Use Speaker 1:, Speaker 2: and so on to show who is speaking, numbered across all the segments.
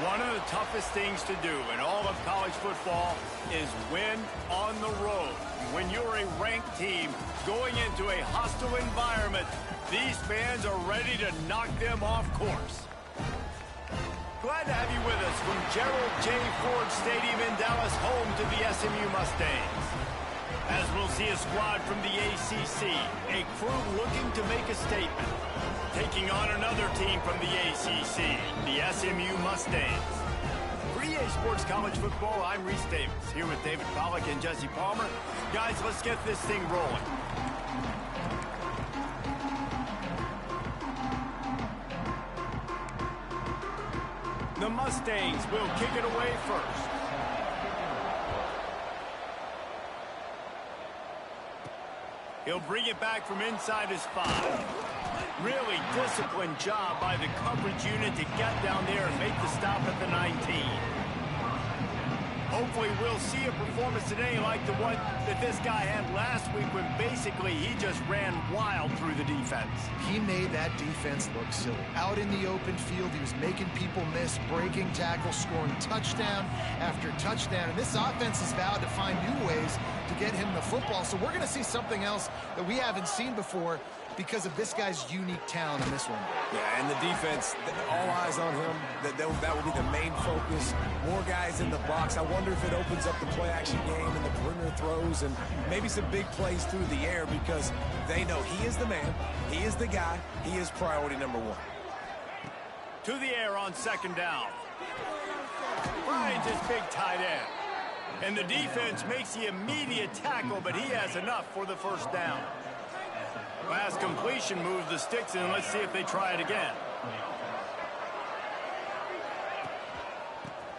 Speaker 1: One of the toughest things to do in all of college football is win on the road. When you're a ranked team going into a hostile environment, these fans are ready to knock them off course. Glad to have you with us from Gerald J. Ford Stadium in Dallas, home to the SMU Mustangs. As we'll see a squad from the ACC, a crew looking to make a statement. Taking on another team from the ACC, the SMU Mustangs. For EA Sports College Football, I'm Reese Davis, here with David Pollack and Jesse Palmer. Guys, let's get this thing rolling. The Mustangs will kick it away first. He'll bring it back from inside his 5. Really disciplined job by the coverage unit to get down there and make the stop at the 19. Hopefully we'll see a performance today like the one that this guy had last week when basically he just ran wild through the defense.
Speaker 2: He made that defense look silly. Out in the open field, he was making people miss, breaking tackles, scoring touchdown after touchdown. And this offense has vowed to find new ways to get him the football. So we're going to see something else that we haven't seen before because of this guy's unique talent on this one.
Speaker 3: Yeah, and the defense, all eyes on him. That will be the main focus. More guys in the box. I wonder if it opens up the play-action game and the perimeter throws and maybe some big plays through the air because they know he is the man, he is the guy, he is priority number 1.
Speaker 1: To the air on second down. Finds his big tight end. And the defense makes the immediate tackle, but he has enough for the first down. Pass completion moves the sticks in. Let's see if they try it again.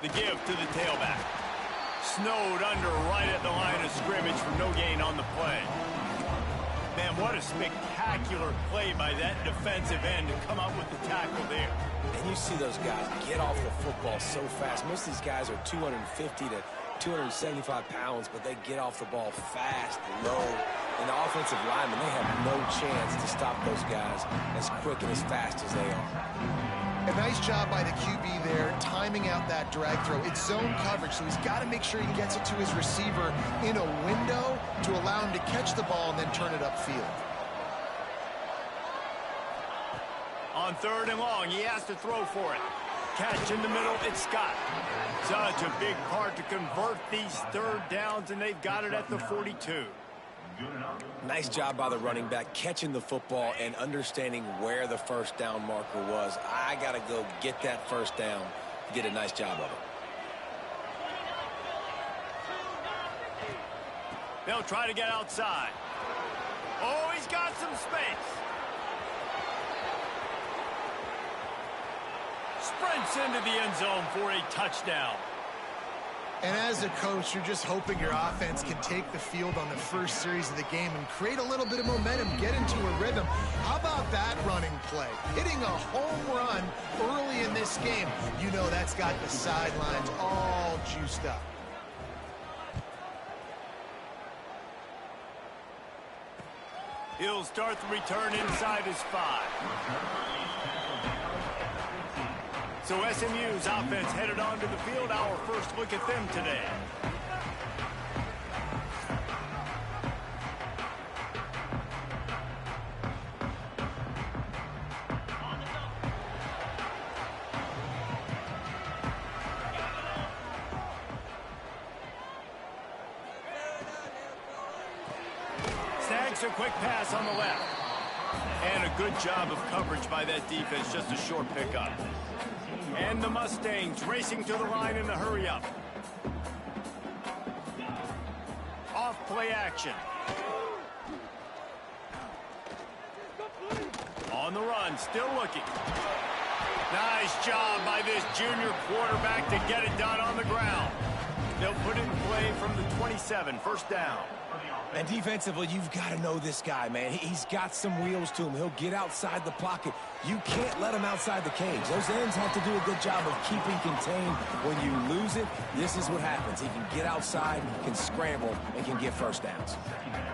Speaker 1: The give to the tailback. Snowed under right at the line of scrimmage for no gain on the play. Man, what a spectacular play by that defensive end to come up with the tackle there.
Speaker 3: And you see those guys get off the football so fast. Most of these guys are 250 to 275 pounds, but they get off the ball fast, low. And the offensive linemen, they have no chance to stop those guys as quick and as fast as they are.
Speaker 2: A nice job by the QB there, timing out that drag throw. It's zone coverage, so he's got to make sure he gets it to his receiver in a window to allow him to catch the ball and then turn it upfield.
Speaker 1: On third and long, he has to throw for it. Catch in the middle, it's Scott. Such a big part to convert these third downs, and they've got it at the 42.
Speaker 3: Nice job by the running back catching the football and understanding where the first down marker was. I got to go get that first down. Did a nice job of it.
Speaker 1: They'll try to get outside. Oh, he's got some space. Sprints into the end zone for a touchdown.
Speaker 2: And as a coach, you're just hoping your offense can take the field on the first series of the game and create a little bit of momentum, get into a rhythm. How about that running play? Hitting a home run early in this game. You know that's got the sidelines all juiced up.
Speaker 1: He'll start the return inside his 5. So SMU's offense headed onto the field. Our first look at them today. Snags a quick pass on the left. And a good job of coverage by that defense. Just a short pickup. And the Mustangs racing to the line in the hurry-up. Off play action. On the run, still looking. Nice job by this junior quarterback to get it done on the ground. They'll put it in play from the 27, first down.
Speaker 3: And defensively, you've got to know this guy, man. He's got some wheels to him. He'll get outside the pocket. You can't let him outside the cage. Those ends have to do a good job of keeping contained. When you lose it, this is what happens. He can get outside, can scramble, and can get first downs.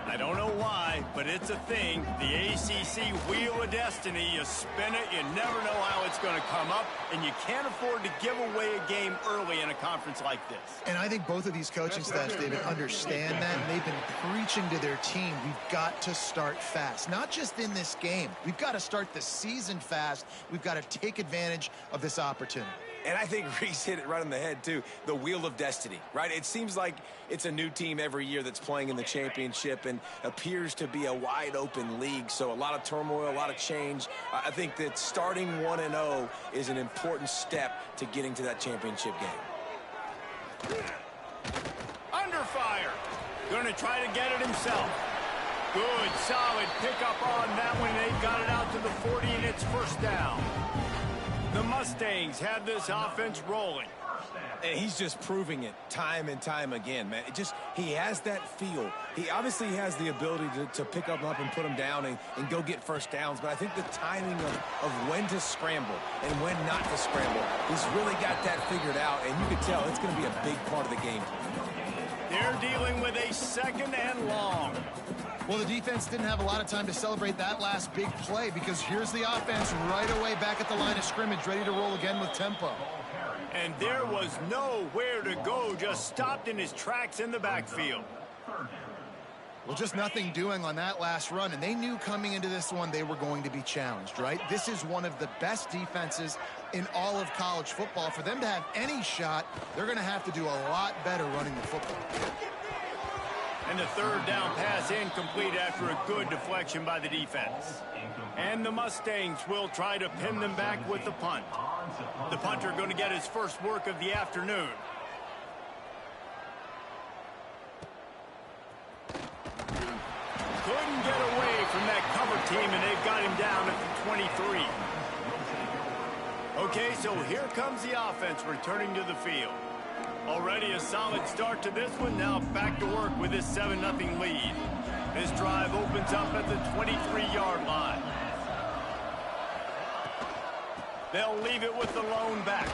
Speaker 1: I don't know why, but it's a thing. The ACC Wheel of Destiny, you spin it, you never know how it's going to come up, and you can't afford to give away a game early in a conference like this.
Speaker 2: And I think both of these coaching staffs, David, understand that, and they've been preaching to their team, we've got to start fast. Not just in this game. We've got to start the season fast. We've got to take advantage of this opportunity.
Speaker 3: And I think Reese hit it right on the head, too. The Wheel of Destiny, right? It seems like it's a new team every year that's playing in the championship and appears to be a wide-open league. So a lot of turmoil, a lot of change. I think that starting 1-0 is an important step to getting to that championship game.
Speaker 1: Under fire. Going to try to get it himself. Good, solid pickup on that one. They've got it out to the 40, and it's first down. The Mustangs have this offense rolling.
Speaker 3: And he's just proving it time and time again, man. He has that feel. He obviously has the ability to pick up and put them down and go get first downs. But I think the timing of when to scramble and when not to scramble, he's really got that figured out. And you can tell it's going to be a big part of the game.
Speaker 1: They're dealing with a second and long.
Speaker 2: Well, the defense didn't have a lot of time to celebrate that last big play because here's the offense right away back at the line of scrimmage, ready to roll again with tempo.
Speaker 1: And there was nowhere to go, just stopped in his tracks in the backfield.
Speaker 2: Well, just nothing doing on that last run, and they knew coming into this one they were going to be challenged, right? This is one of the best defenses in all of college football. For them to have any shot, they're going to have to do a lot better running the football.
Speaker 1: And the third down pass incomplete after a good deflection by the defense. And the Mustangs will try to pin them back with the punt. The punter going to get his first work of the afternoon. Couldn't get away from that cover team, and they've got him down at the 23. Okay, so here comes the offense returning to the field. Already a solid start to this one. Now back to work with this 7-0 lead. This drive opens up at the 23-yard line. They'll leave it with the lone back.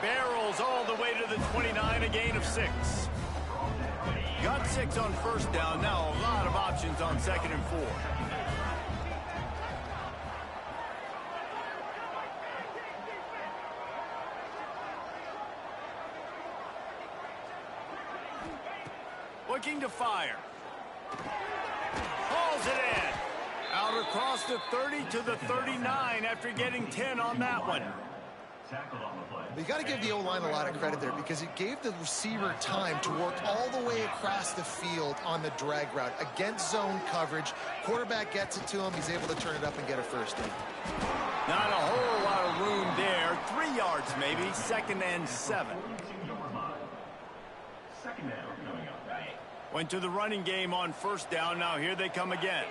Speaker 1: Barrels all the way to the 29, a gain of 6. Got 6 on first down. Now a lot of options on 2nd and 4. Looking to fire. Hauls it in. Out across the 30 to the 39 after getting 10 on that one.
Speaker 2: You got to give the O-line a lot of credit there because it gave the receiver time to work all the way across the field on the drag route against zone coverage. Quarterback gets it to him. He's able to turn it up and get a first down.
Speaker 1: Not a whole lot of room there. 3 yards maybe. 2nd and 7. Went to the running game on first down. Now here they come again.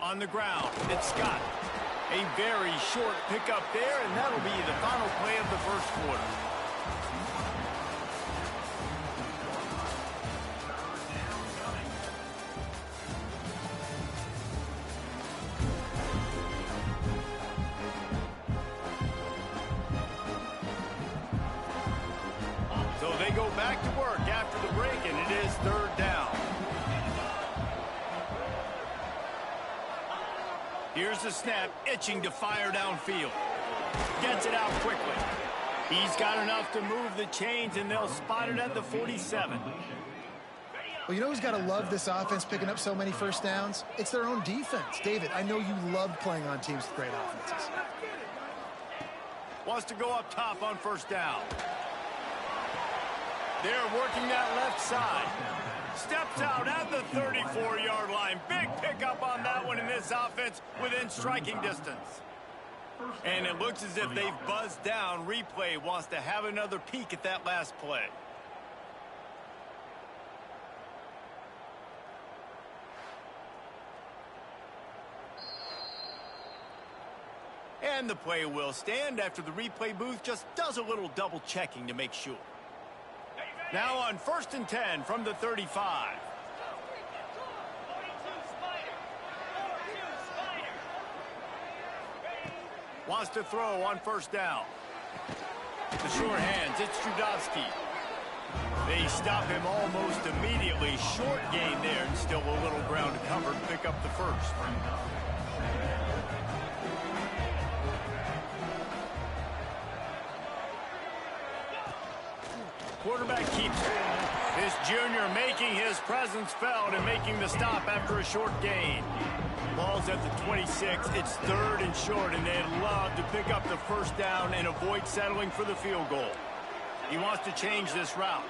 Speaker 1: On the ground, it's Scott. A very short pickup there, and that'll be the final play of the first quarter. So they go back to work after the break, and it is 3rd down. Here's the snap, itching to fire downfield. Gets it out quickly. He's got enough to move the chains, and they'll spot it at the 47.
Speaker 2: Well, you know who's got to love this offense picking up so many first downs? It's their own defense. David, I know you love playing on teams with great offenses.
Speaker 1: Wants to go up top on first down. They're working that left side. Steps out at the 34-yard line. Big pickup on that one in this offense within striking distance. And it looks as if they've buzzed down. Replay wants to have another peek at that last play. And the play will stand after the replay booth just does a little double checking to make sure. Now on 1st and 10 from the 35. Wants to throw on 1st down. The short hands, it's Trudovsky. They stop him almost immediately. Short gain there, and still a little ground to cover to pick up the first. Quarterback keeps it. This junior making his presence felt and making the stop after a short gain. Ball's at the 26. It's 3rd and short, and they'd love to pick up the first down and avoid settling for the field goal. He wants to change this route.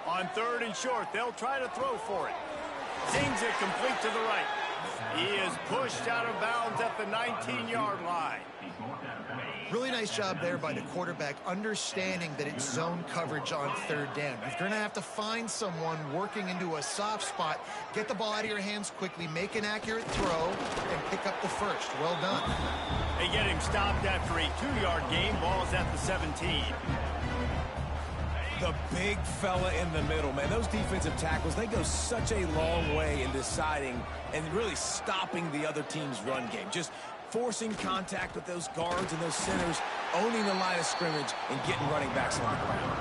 Speaker 1: On 3rd and short, they'll try to throw for it. Zings it complete to the right. He is pushed out of bounds at the 19-yard line.
Speaker 2: Really nice job there by the quarterback, understanding that it's zone coverage on 3rd down. You're going to have to find someone working into a soft spot, get the ball out of your hands quickly, make an accurate throw, and pick up the first. Well done.
Speaker 1: They get him stopped after a 2-yard gain. Ball's at the 17.
Speaker 3: The big fella in the middle, man. Those defensive tackles, they go such a long way in deciding and really stopping the other team's run game. Just forcing contact with those guards and those centers, owning the line of scrimmage, and getting running backs on the ground.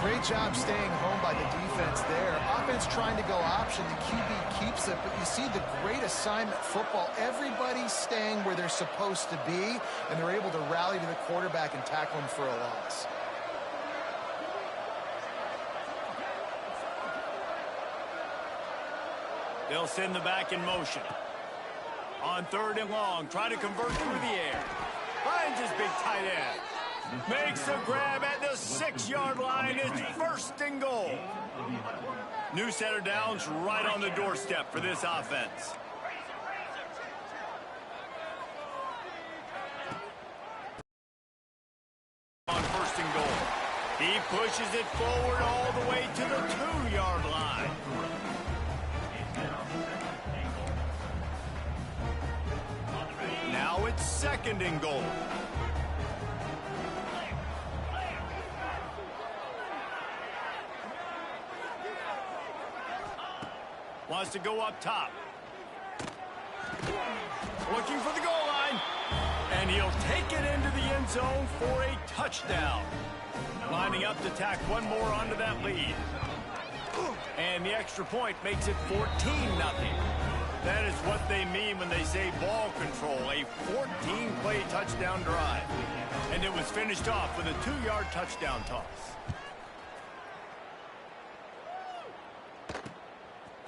Speaker 2: Great job staying home by the defense there. Offense trying to go option. The QB keeps it, but you see the great assignment football. Everybody's staying where they're supposed to be, and they're able to rally to the quarterback and tackle him for a loss.
Speaker 1: They'll send the back in motion. On 3rd and long, try to convert through the air. Finds his big tight end. Makes a grab at the 6-yard line. It's 1st and goal. New set of downs right on the doorstep for this offense. On 1st and goal. He pushes it forward all the way to the 2-yard line. Now it's 2nd and goal. Wants to go up top. Looking for the goal line. And he'll take it into the end zone for a touchdown. Lining up to tack one more onto that lead. And the extra point makes it 14-0. That is what they mean when they say ball control, a 14-play touchdown drive. And it was finished off with a 2-yard touchdown toss.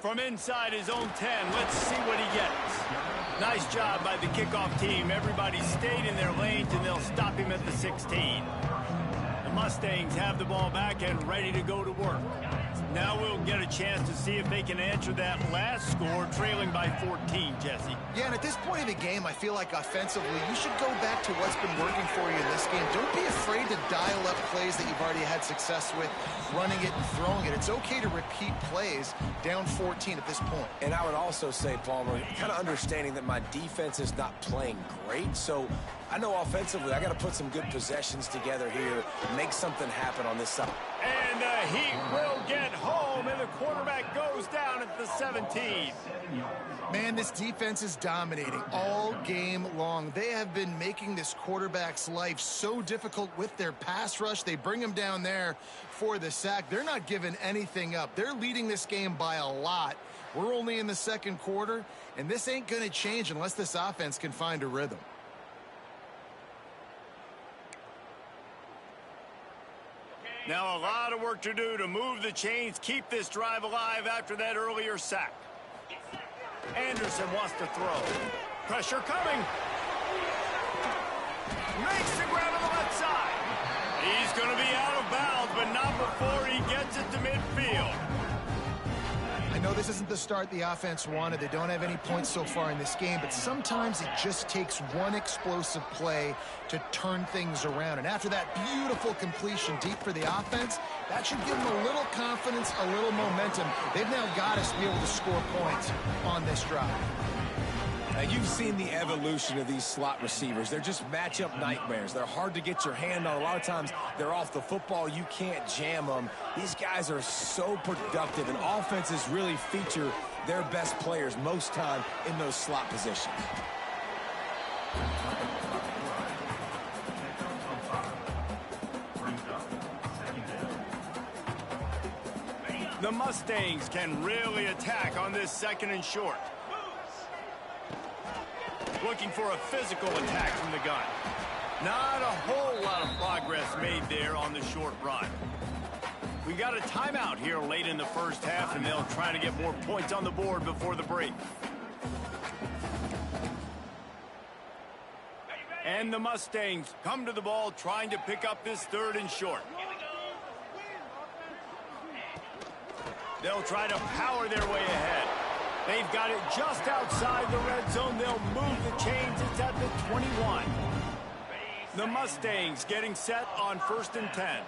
Speaker 1: From inside his own 10, let's see what he gets. Nice job by the kickoff team. Everybody stayed in their lanes, and they'll stop him at the 16. The Mustangs have the ball back and ready to go to work. Now we'll get a chance to see if they can answer that last score, trailing by 14, Jesse.
Speaker 2: Yeah, and at this point in the game, I feel like offensively, you should go back to what's been working for you in this game. Don't be afraid to dial up plays that you've already had success with, running it and throwing it. It's okay to repeat plays down 14 at this point.
Speaker 3: And I would also say, Palmer, kind of understanding that my defense is not playing great, so I know offensively I got to put some good possessions together here, make something happen on this side.
Speaker 1: And the Heat will get home, and the quarterback goes down at the 17.
Speaker 2: Man, this defense is dominating all game long. They have been making this quarterback's life so difficult with their pass rush. They bring him down there for the sack. They're not giving anything up. They're leading this game by a lot. We're only in the 2nd quarter, and this ain't going to change unless this offense can find a rhythm.
Speaker 1: Now a lot of work to do to move the chains, keep this drive alive after that earlier sack. Anderson wants to throw. Pressure coming. Makes the grab on the left side. He's going to be out of bounds, but not before he gets it to midfield.
Speaker 2: I know this isn't the start the offense wanted. They don't have any points so far in this game, but sometimes it just takes one explosive play to turn things around. And after that beautiful completion deep for the offense, that should give them a little confidence, a little momentum. They've now got us to be able to score points on this drive.
Speaker 3: Now, you've seen the evolution of these slot receivers. They're just matchup nightmares. They're hard to get your hand on. A lot of times, they're off the football. You can't jam them. These guys are so productive, and offenses really feature their best players most time in those slot positions.
Speaker 1: The Mustangs can really attack on this 2nd and short. Looking for a physical attack from the gun. Not a whole lot of progress made there on the short run. We got a timeout here late in the first half, and they'll try to get more points on the board before the break. And the Mustangs come to the ball trying to pick up this 3rd and short. They'll try to power their way ahead. They've got it just outside the red zone. They'll move the chains. It's at the 21. The Mustangs getting set on 1st and 10.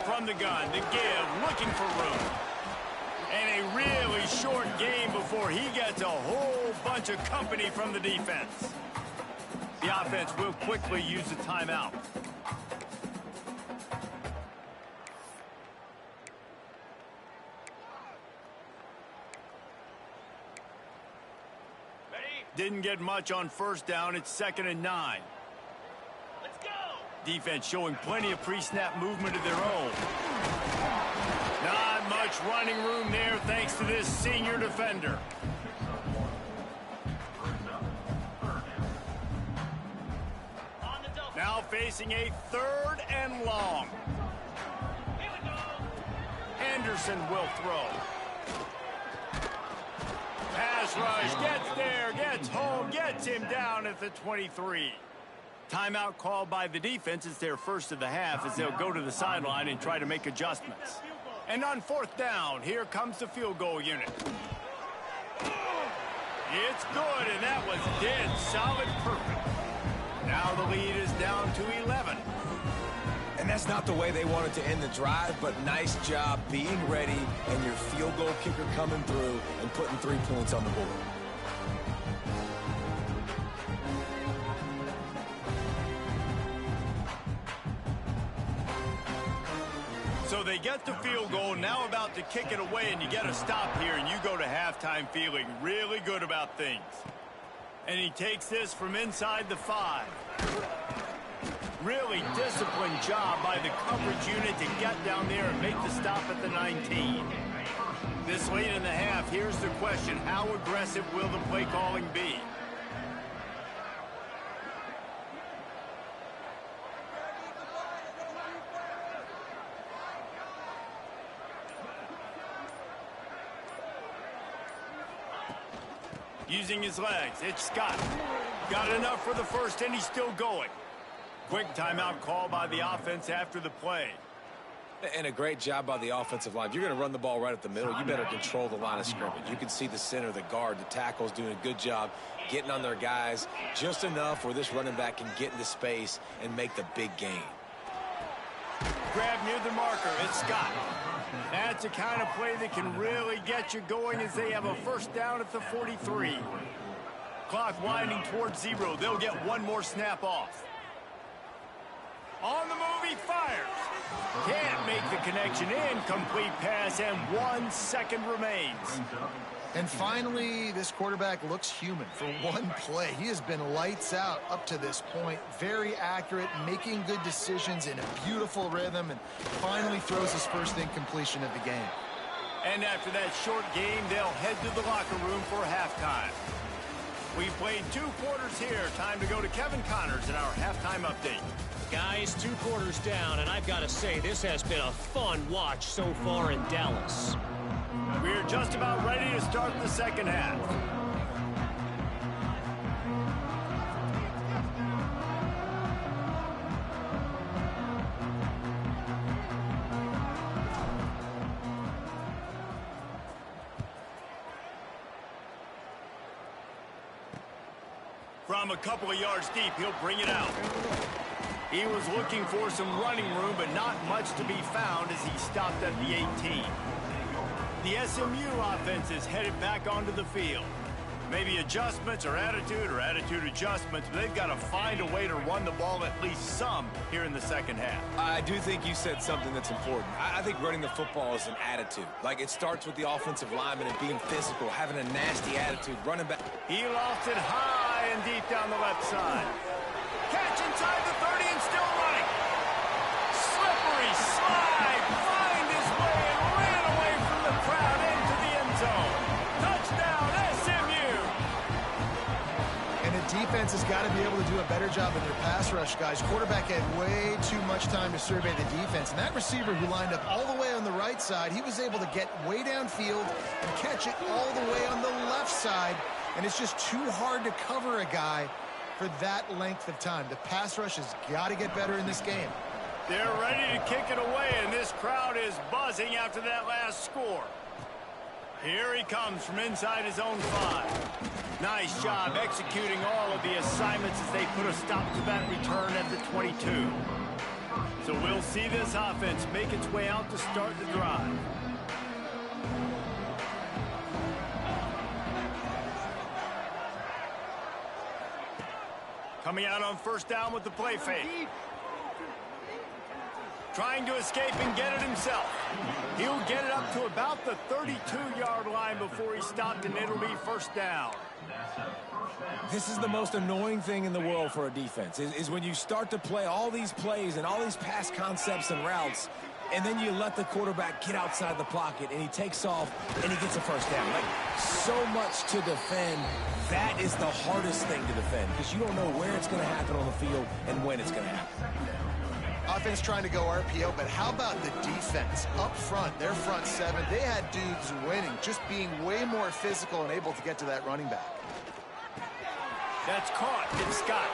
Speaker 1: From the gun, the give, looking for room. And a really short game before he gets a whole bunch of company from the defense. The offense will quickly use a timeout. Didn't get much on 1st down. It's 2nd and 9. Let's go. Defense showing plenty of pre-snap movement of their own. Not much running room there thanks to this senior defender. Now facing a 3rd and long. Anderson will throw. Pass rush, gets there, gets home, gets him down at the 23. Timeout called by the defense. It's their 1st of the half as they'll go to the sideline and try to make adjustments. And on 4th down, here comes the field goal unit. It's good, and that was dead solid perfect. Now the lead is down to 11.
Speaker 3: And that's not the way they wanted to end the drive, but nice job being ready and your field goal kicker coming through and putting 3 points on the board.
Speaker 1: So they get the field goal, now about to kick it away, and you get a stop here, and you go to halftime feeling really good about things. And he takes this from inside the 5. Really disciplined job by the coverage unit to get down there and make the stop at the 19. This late in the half, here's the question. How aggressive will the play calling be? Using his legs, it's Scott. Got enough for the 1st, and he's still going. Quick timeout call by the offense after the play.
Speaker 3: And a great job by the offensive line. If you're going to run the ball right at the middle, you better control the line of scrimmage. You can see the center, the guard, the tackles doing a good job getting on their guys just enough where this running back can get into space and make the big gain.
Speaker 1: Grab near the marker. It's Scott. That's the kind of play that can really get you going as they have a 1st down at the 43. Clock winding towards 0. They'll get one more snap off. On the move, he fires. Can't make the connection. Incomplete pass, and 1 second remains.
Speaker 2: And finally, this quarterback looks human for one play. He has been lights out up to this point. Very accurate, making good decisions in a beautiful rhythm, and finally throws his 1st incompletion of the game.
Speaker 1: And after that short game, they'll head to the locker room for halftime. We've played 2 quarters here. Time to go to Kevin Connors in our halftime update.
Speaker 4: Guys, 2 quarters down, and I've got to say, this has been a fun watch so far in Dallas.
Speaker 1: We're just about ready to start the 2nd half. From a couple of yards deep, he'll bring it out. He was looking for some running room, but not much to be found as he stopped at the 18. The SMU offense is headed back onto the field. Maybe adjustments or attitude adjustments, but they've got to find a way to run the ball at least some here in the second half.
Speaker 3: I do think you said something that's important. I think running the football is an attitude. Like, it starts with the offensive lineman and being physical, having a nasty attitude, running back.
Speaker 1: He lost it high and deep down the left side. Catch inside the 30 and still running. Slippery slide, find his way and ran away from the crowd into the end zone. Touchdown, SMU.
Speaker 2: And the defense has got to be able to do a better job in their pass rush, guys. Quarterback had way too much time to survey the defense. And that receiver who lined up all the way on the right side, he was able to get way downfield and catch it all the way on the left side. And it's just too hard to cover a guy for that length of time. The pass rush has got to get better in this game.
Speaker 1: They're ready to kick it away, and this crowd is buzzing after that last score. Here he comes from inside his own 5. Nice job executing all of the assignments as they put a stop to that return at the 22. So we'll see this offense make its way out to start the drive. Coming out on first down with the play fake. Trying to escape and get it himself. He'll get it up to about the 32-yard line before he stopped, and it'll be first down.
Speaker 3: This is the most annoying thing in the world for a defense, is when you start to play all these plays and all these pass concepts and routes, and then you let the quarterback get outside the pocket, and he takes off, and he gets a first down. Like, so much to defend. That is the hardest thing to defend, because you don't know where it's going to happen on the field and when it's going to happen.
Speaker 2: Offense trying to go RPO, but how about the defense? Up front, their front 7, they had dudes winning, just being way more physical and able to get to that running back.
Speaker 1: That's caught. It's Scott.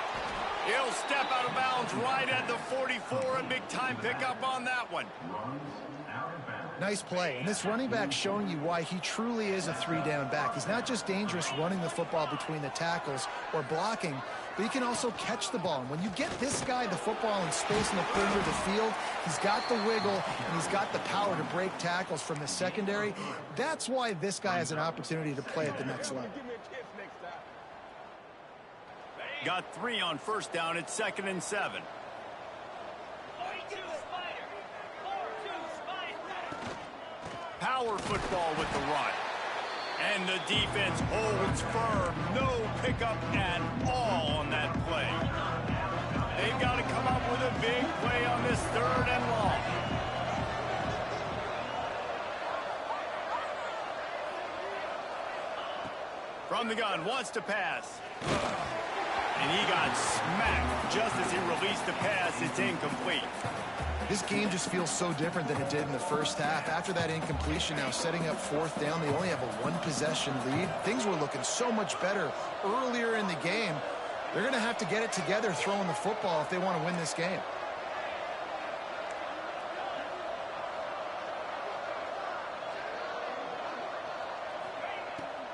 Speaker 1: He'll step out of bounds right at the 44. A big-time pickup on that one.
Speaker 2: Nice play. And this running back showing you why he truly is a 3-down back. He's not just dangerous running the football between the tackles or blocking, but he can also catch the ball. And when you get this guy the football in space in the corner of the field, he's got the wiggle and he's got the power to break tackles from the secondary. That's why this guy has an opportunity to play at the next level.
Speaker 1: Got 3 on first down. It's 2nd and 7. Power football with the run. And the defense holds firm. No pickup at all on that play. They've got to come up with a big play on this 3rd and long. From the gun, wants to pass. And he got smacked just as he released the pass. It's incomplete.
Speaker 2: This game just feels so different than it did in the first half. After that incompletion, now setting up 4th down, they only have a 1-possession lead. Things were looking so much better earlier in the game. They're going to have to get it together throwing the football if they want to win this game.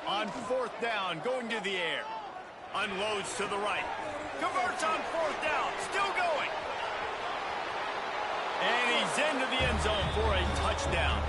Speaker 1: On 4th down, going to the air. Unloads to the right. Converts on 4th down. Still going. And he's into the end zone for a touchdown.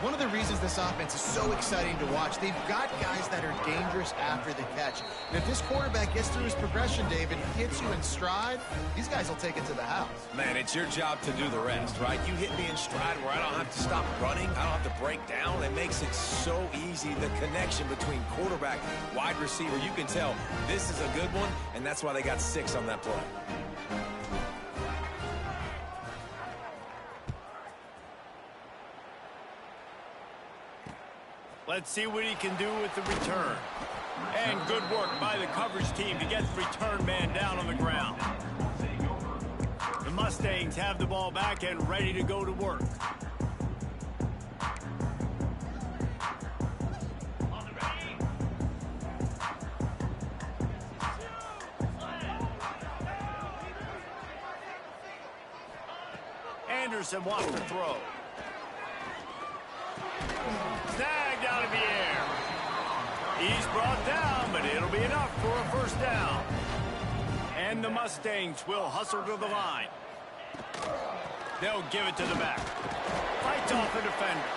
Speaker 2: One of the reasons this offense is so exciting to watch, they've got guys that are dangerous after the catch. And if this quarterback gets through his progression, David, hits you in stride, these guys will take it to the house.
Speaker 3: Man, it's your job to do the rest, right? You hit me in stride where I don't have to stop running. I don't have to break down. It makes it so easy, the connection between quarterback, wide receiver. You can tell this is a good one, and that's why they got 6 on that play.
Speaker 1: Let's see what he can do with the return. And good work by the coverage team to get the return man down on the ground. The Mustangs have the ball back and ready to go to work. Anderson wants to throw. Snagged out of the air. He's brought down, but it'll be enough for a first down. And the Mustangs will hustle to the line. They'll give it to the back. Fights off a defender.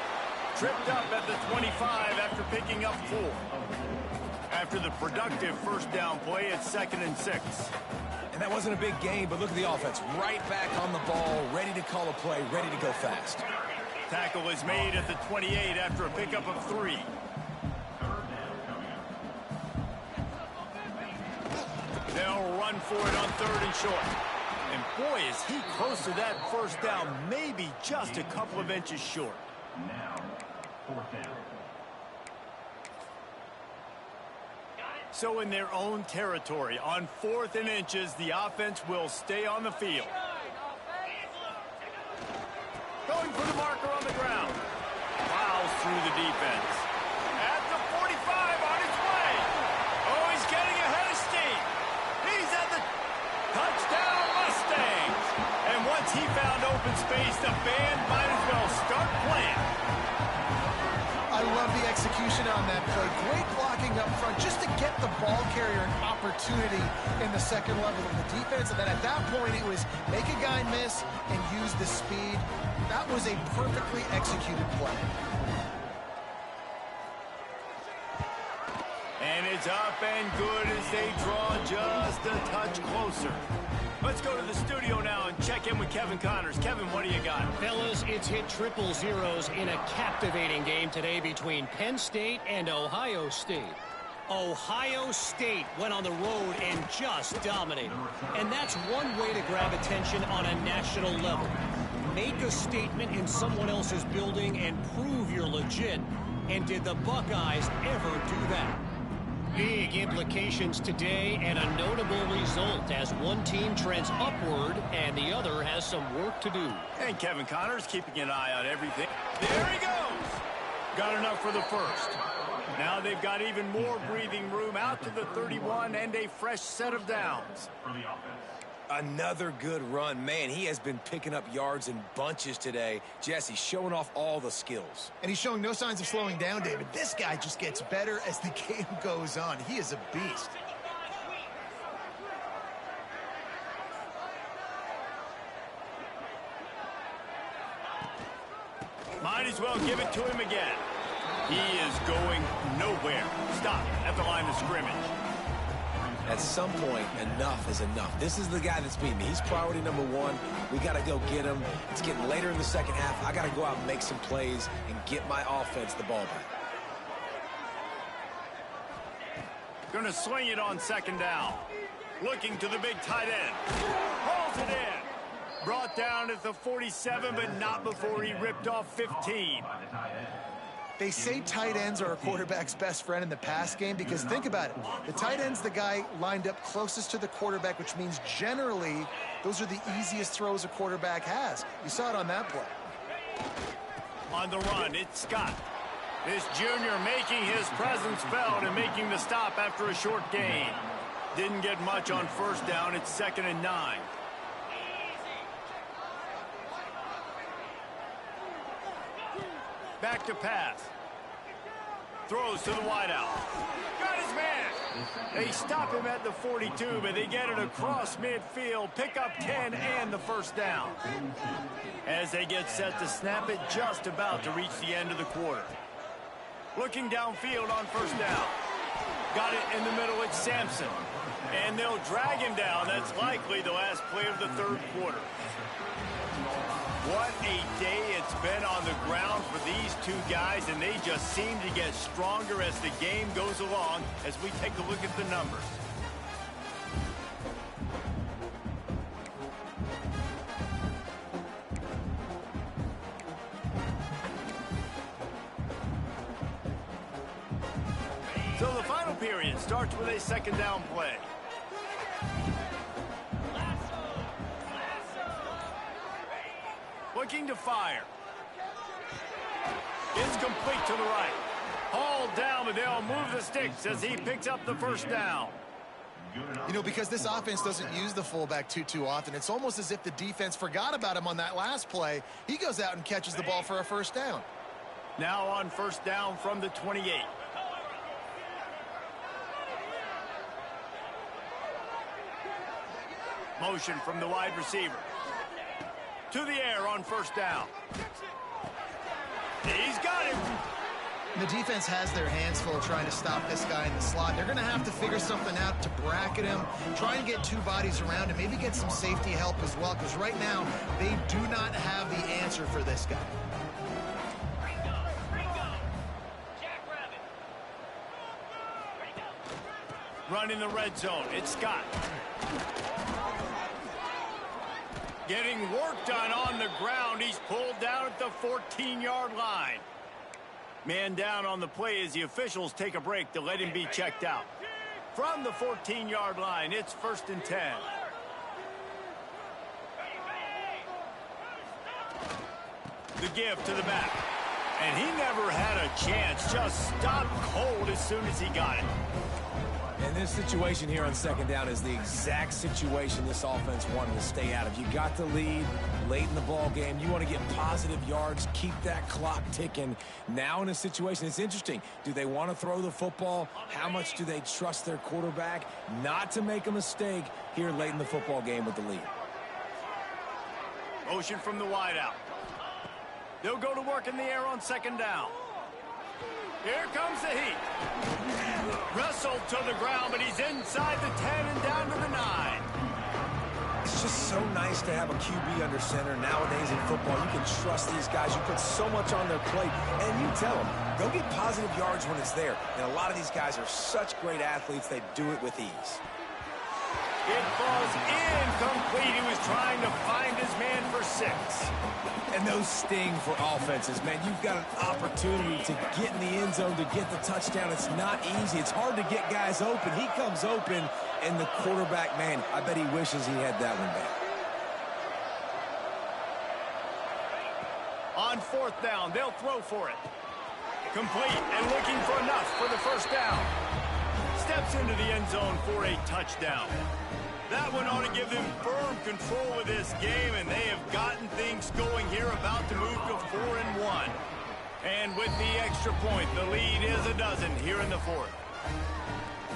Speaker 1: Tripped up at the 25 after picking up 4. After the productive first down play, it's 2nd and 6.
Speaker 3: And that wasn't a big gain, but look at the offense. Right back on the ball, ready to call a play, ready to go fast.
Speaker 1: Tackle is made at the 28 after a pickup of 3. They'll run for it on 3rd and short. And boy, is he close to that first down, maybe just a couple of inches short.
Speaker 5: Now, 4th down.
Speaker 1: So in their own territory, on 4th and inches, the offense will stay on the field. Going for the marker on the ground. Plows through the defense. At the 45, on his way. Oh, he's getting ahead of steam. He's at the touchdown Mustangs. And once he found open space, the band might as well start playing.
Speaker 2: I love the execution on that play. Great blocking up front just to get the ball carrier an opportunity in the second level of the defense. And then at that point, it was make a guy miss and use the speed. That was a perfectly executed play.
Speaker 1: And it's up and good as they draw just a touch closer. Let's go to the studio now and check in with Kevin Connors. Kevin, what do you got?
Speaker 4: Fellas, it's hit triple zeros in a captivating game today between Penn State and Ohio State. Ohio State went on the road and just dominated. And that's one way to grab attention on a national level. Make a statement in someone else's building and prove you're legit. And did the Buckeyes ever do that? Big implications today and a notable result as one team trends upward and the other has some work to do.
Speaker 1: And Kevin Connors keeping an eye on everything. There he goes. Got enough for the first. Now they've got even more breathing room out to the 31 and a fresh set of downs.
Speaker 5: For the offense.
Speaker 3: Another good run. Man, he has been picking up yards in bunches today. Jesse showing off all the skills.
Speaker 2: And he's showing no signs of slowing down, David. This guy just gets better as the game goes on. He is a beast.
Speaker 1: Might as well give it to him again. He is going nowhere. Stop at the line of scrimmage.
Speaker 3: At some point, enough is enough. This is the guy that's beating me. He's priority number 1. We got to go get him. It's getting later in the second half. I got to go out and make some plays and get my offense the ball back.
Speaker 1: Going to swing it on 2nd down. Looking to the big tight end. Hauls it in. Brought down at the 47, but not before he ripped off 15.
Speaker 2: They say tight ends are a quarterback's best friend in the pass game because think about it. The tight end's the guy lined up closest to the quarterback, which means generally those are the easiest throws a quarterback has. You saw it on that play.
Speaker 1: On the run, it's Scott. This junior making his presence felt and making the stop after a short gain. Didn't get much on first down. It's 2nd and 9. Back to pass. Throws to the wideout. Got his man. They stop him at the 42, but they get it across midfield. Pick up 10 and the first down. As they get set to snap it, just about to reach the end of the quarter. Looking downfield on first down. Got it in the middle. It's Sampson. And they'll drag him down. That's likely the last play of the 3rd quarter. What a day it's been on the ground for these two guys, and they just seem to get stronger as the game goes along as we take a look at the numbers. So the final period starts with a 2nd down play. Looking to fire. It's complete to the right. Hauled down, but they'll move the sticks as he picks up the first down.
Speaker 2: You know, because this offense doesn't use the fullback too often, it's almost as if the defense forgot about him on that last play. He goes out and catches the ball for a first down.
Speaker 1: Now on first down from the 28. Motion from the wide receiver. To the air on first down. He's got him.
Speaker 2: The defense has their hands full trying to stop this guy in the slot. They're going to have to figure something out to bracket him, try and get two bodies around him, maybe get some safety help as well, because right now they do not have the answer for this guy.
Speaker 1: Running the red zone, it's Scott. Getting work done on the ground. He's pulled down at the 14-yard line. Man down on the play as the officials take a break to let him be checked out. From the 14-yard line, it's 1st and 10. The give to the back. And he never had a chance. Just stopped cold as soon as he got it.
Speaker 3: And this situation here on second down is the exact situation this offense wanted to stay out of. You got the lead late in the ball game. You want to get positive yards, keep that clock ticking. Now in a situation, it's interesting. Do they want to throw the football? How much do they trust their quarterback not to make a mistake here late in the football game with the lead?
Speaker 1: Motion from the wideout. They'll go to work in the air on second down. Here comes the heat. Wrestled to the ground, but he's inside the 10 and down to the 9.
Speaker 3: It's just so nice to have a QB under center. Nowadays in football, you can trust these guys. You put so much on their plate, and you tell them, go get positive yards when it's there. And a lot of these guys are such great athletes, they do it with ease.
Speaker 1: It falls incomplete. He was trying to find his man for 6.
Speaker 3: And those sting for offenses, man. You've got an opportunity to get in the end zone, to get the touchdown. It's not easy. It's hard to get guys open. He comes open, and the quarterback, man, I bet he wishes he had that one back.
Speaker 1: On 4th down, they'll throw for it. Complete and looking for enough for the 1st down. Steps into the end zone for a touchdown. That one ought to give them firm control of this game, and they have gotten things going here, about to move to 4-1. And with the extra point, the lead is a dozen here in the 4th.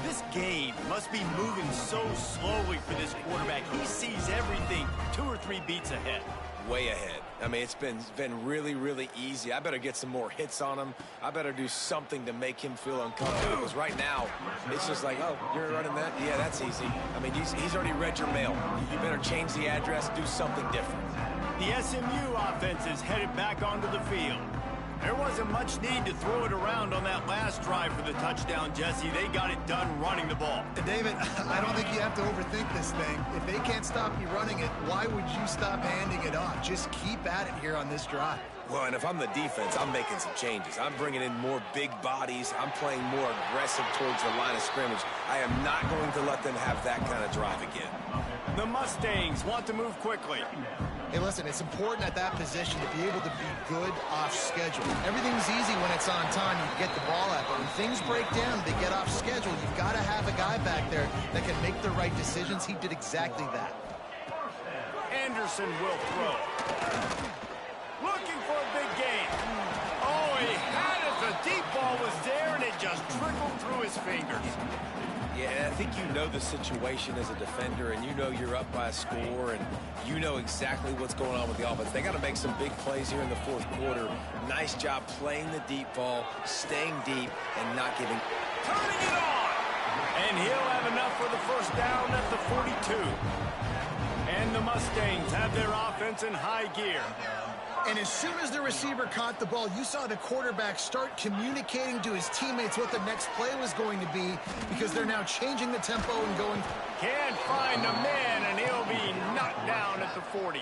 Speaker 1: This game must be moving so slowly for this quarterback. He sees everything 2 or 3 beats ahead.
Speaker 3: Way ahead. I mean, it's been really, really easy. I better get some more hits on him. I better do something to make him feel uncomfortable, because right now, it's just like, oh, you're running that? Yeah, that's easy. I mean, he's already read your mail. You better change the address, do something different.
Speaker 1: The SMU offense is headed back onto the field. There wasn't much need to throw it around on that last drive for the touchdown, Jesse. They got it done running the ball.
Speaker 2: David, I don't think you have to overthink this thing. If they can't stop you running it, why would you stop handing it off? Just keep at it here on this drive.
Speaker 3: Well, and if I'm the defense, I'm making some changes. I'm bringing in more big bodies. I'm playing more aggressive towards the line of scrimmage. I am not going to let them have that kind of drive again.
Speaker 1: The Mustangs want to move quickly.
Speaker 2: Hey, listen, it's important at that position to be able to be good off schedule. Everything's easy when it's on time. You get the ball out. But when things break down, they get off schedule. You've got to have a guy back there that can make the right decisions. He did exactly that.
Speaker 1: Anderson will throw. Looking for a big gain. Oh, he had it. The deep ball was there, and it just trickled through his fingers.
Speaker 3: Yeah, I think you know the situation as a defender, and you know you're up by a score, and you know exactly what's going on with the offense. They got to make some big plays here in the 4th quarter. Nice job playing the deep ball, staying deep, and not giving.
Speaker 1: Turning it on! And he'll have enough for the 1st down at the 42. And the Mustangs have their offense in high gear.
Speaker 2: And as soon as the receiver caught the ball, you saw the quarterback start communicating to his teammates what the next play was going to be, because they're now changing the tempo and going.
Speaker 1: Can't find the man, and he'll be knocked down at the 40.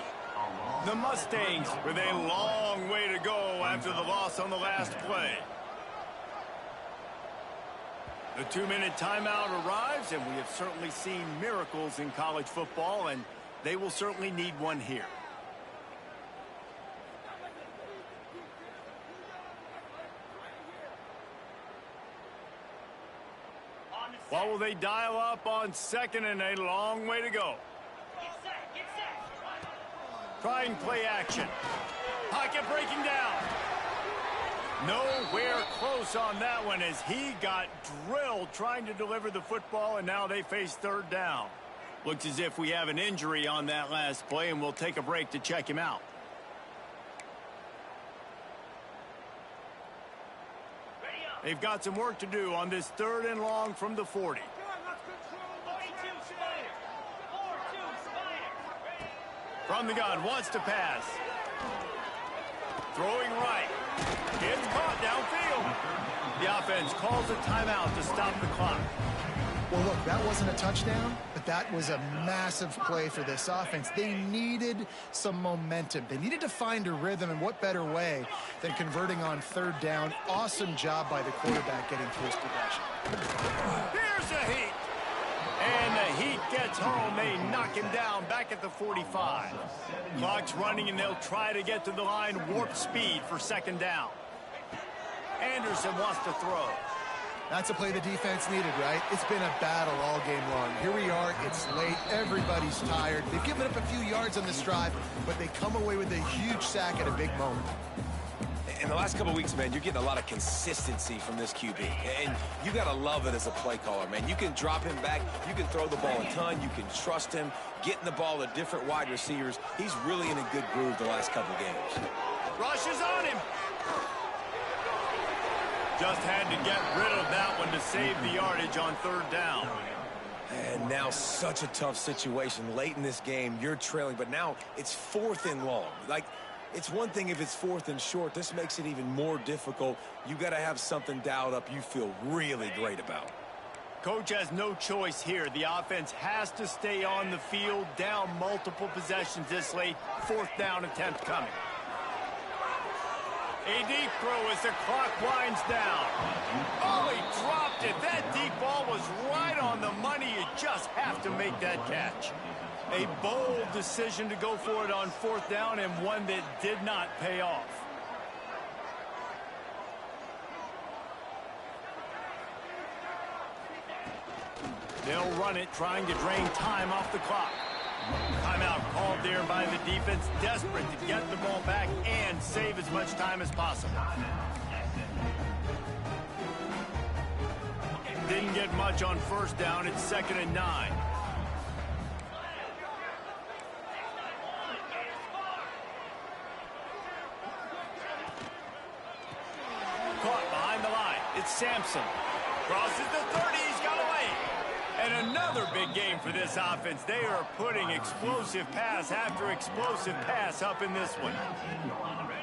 Speaker 1: The Mustangs with a long way to go after the loss on the last play. The 2-minute timeout arrives, and we have certainly seen miracles in college football, and they will certainly need one here. What will they dial up on 2nd and a long way to go? Try and play action. Pocket breaking down. Nowhere close on that one as he got drilled trying to deliver the football, and now they face 3rd down. Looks as if we have an injury on that last play, and we'll take a break to check him out. They've got some work to do on this 3rd and long from the 40. From the gun, wants to pass. Throwing right. It's caught downfield. The offense calls a timeout to stop the clock.
Speaker 2: Well, look, that wasn't a touchdown, but that was a massive play for this offense. They needed some momentum. They needed to find a rhythm, and what better way than converting on 3rd down. Awesome job by the quarterback getting through his progression.
Speaker 1: Here's a Heat. And the Heat gets home. They knock him down back at the 45. Clock's running, and they'll try to get to the line. Warp speed for 2nd down. Anderson wants to throw.
Speaker 2: That's a play the defense needed, right? It's been a battle all game long. Here we are. It's late. Everybody's tired. They've given up a few yards on this drive, but they come away with a huge sack at a big moment.
Speaker 3: In the last couple of weeks, man, you're getting a lot of consistency from this QB. And you got to love it as a play caller, man. You can drop him back. You can throw the ball a ton. You can trust him, getting the ball to different wide receivers. He's really in a good groove the last couple of games.
Speaker 1: Rush is on him. Just had to get rid of that one to save the yardage on 3rd down.
Speaker 3: And now such a tough situation. Late in this game, you're trailing, but now it's 4th and long. Like, it's one thing if it's 4th and short. This makes it even more difficult. You got to have something dialed up you feel really great about.
Speaker 1: Coach has no choice here. The offense has to stay on the field, down multiple possessions this late. 4th down attempt coming. A deep throw as the clock winds down. Oh, he dropped it. That deep ball was right on the money. You just have to make that catch. A bold decision to go for it on 4th down, and one that did not pay off. They'll run it, trying to drain time off the clock. Timeout called there by the defense, desperate to get the ball back and save as much time as possible. Didn't get much on 1st down. It's 2nd and 9. Caught behind the line. It's Sampson. Crosses the 30. He's got away. And another big game for this offense. They are putting explosive pass after explosive pass up in this one.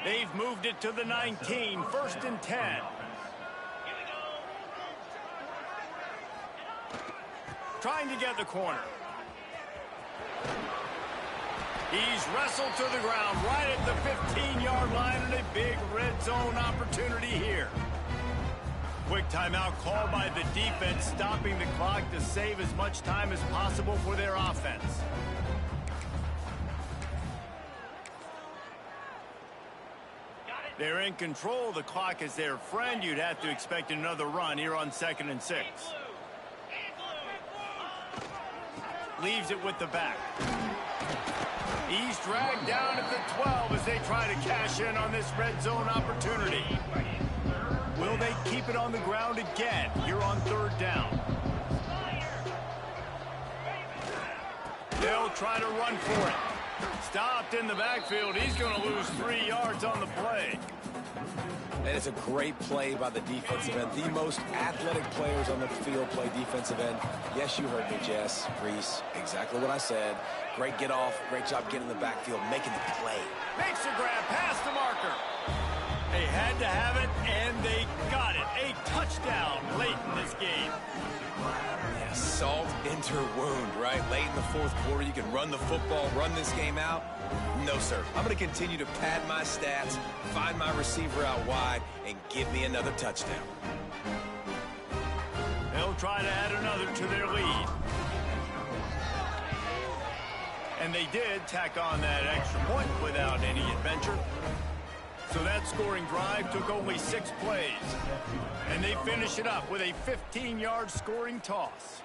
Speaker 1: They've moved it to the 19, 1st and 10. Trying to get the corner. He's wrestled to the ground right at the 15-yard line, and a big red zone opportunity here. Quick timeout called by the defense, stopping the clock to save as much time as possible for their offense. They're in control. The clock is their friend. You'd have to expect another run here on 2nd and 6. Leaves it with the back. He's dragged down at the 12 as they try to cash in on this red zone opportunity. Will they keep it on the ground again here on 3rd down? They'll try to run for it. Stopped in the backfield. He's going to lose 3 yards on the play.
Speaker 3: And it's a great play by the defensive end. The most athletic players on the field play defensive end. Yes, you heard me, Jess, Reese. Exactly what I said. Great get off. Great job getting in the backfield, making the play.
Speaker 1: Makes a grab past the marker. They had to have it, and they got it. A touchdown late in this game.
Speaker 3: Yeah, salt into wound, right? Late in the 4th quarter, you can run the football, run this game out. No, sir. I'm going to continue to pad my stats, find my receiver out wide, and give me another touchdown.
Speaker 1: They'll try to add another to their lead. And they did tack on that extra point without any adventure. So that scoring drive took only 6 plays. And they finish it up with a 15-yard scoring toss.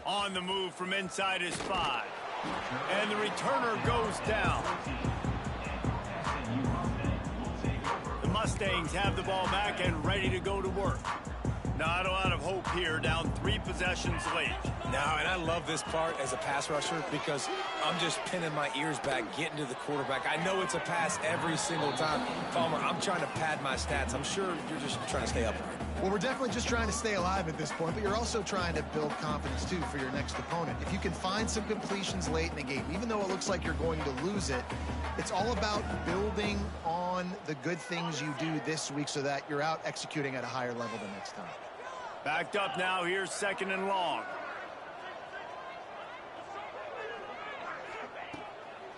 Speaker 1: On the move from inside his 5. And the returner goes down. The Mustangs have the ball back and ready to go to work. Not a lot of hope here, down 3 possessions late.
Speaker 3: No, and I love this part as a pass rusher because I'm just pinning my ears back, getting to the quarterback. I know it's a pass every single time. Palmer, I'm trying to pad my stats. I'm sure you're just trying to stay upright.
Speaker 2: Well, we're definitely just trying to stay alive at this point, but you're also trying to build confidence, too, for your next opponent. If you can find some completions late in the game, even though it looks like you're going to lose it, it's all about building on the good things you do this week so that you're out executing at a higher level the next time.
Speaker 1: Backed up now, here's 2nd and long.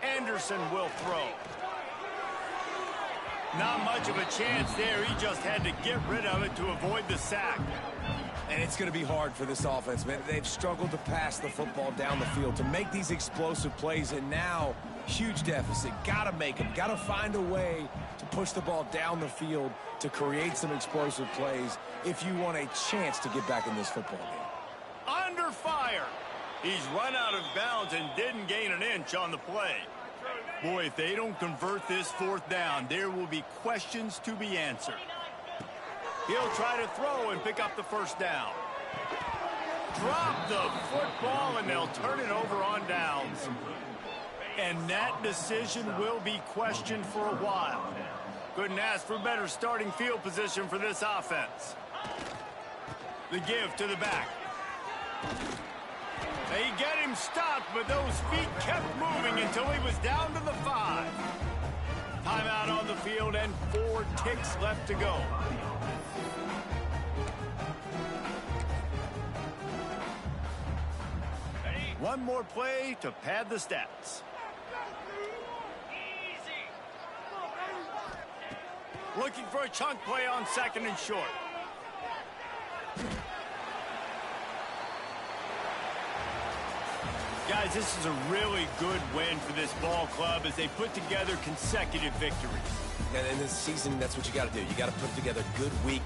Speaker 1: Anderson will throw. Not much of a chance there. He just had to get rid of it to avoid the sack.
Speaker 3: And it's going to be hard for this offense, man. They've struggled to pass the football down the field, to make these explosive plays, and now huge deficit. Got to make them. Got to find a way to push the ball down the field to create some explosive plays if you want a chance to get back in this football game.
Speaker 1: Under fire. He's run out of bounds and didn't gain an inch on the play. Boy, if they don't convert this 4th down, there will be questions to be answered. He'll try to throw and pick up the 1st down. Drop the football, and they'll turn it over on downs. And that decision will be questioned for a while. Couldn't ask for better starting field position for this offense. The give to the back. They get him stopped, but those feet kept moving until he was down to the 5. Timeout on the field and 4 ticks left to go. One more play to pad the stats. Looking for a chunk play on 2nd and short. Guys, this is a really good win for this ball club as they put together consecutive victories.
Speaker 3: And in this season, that's what you got to do. You got to put together good weeks.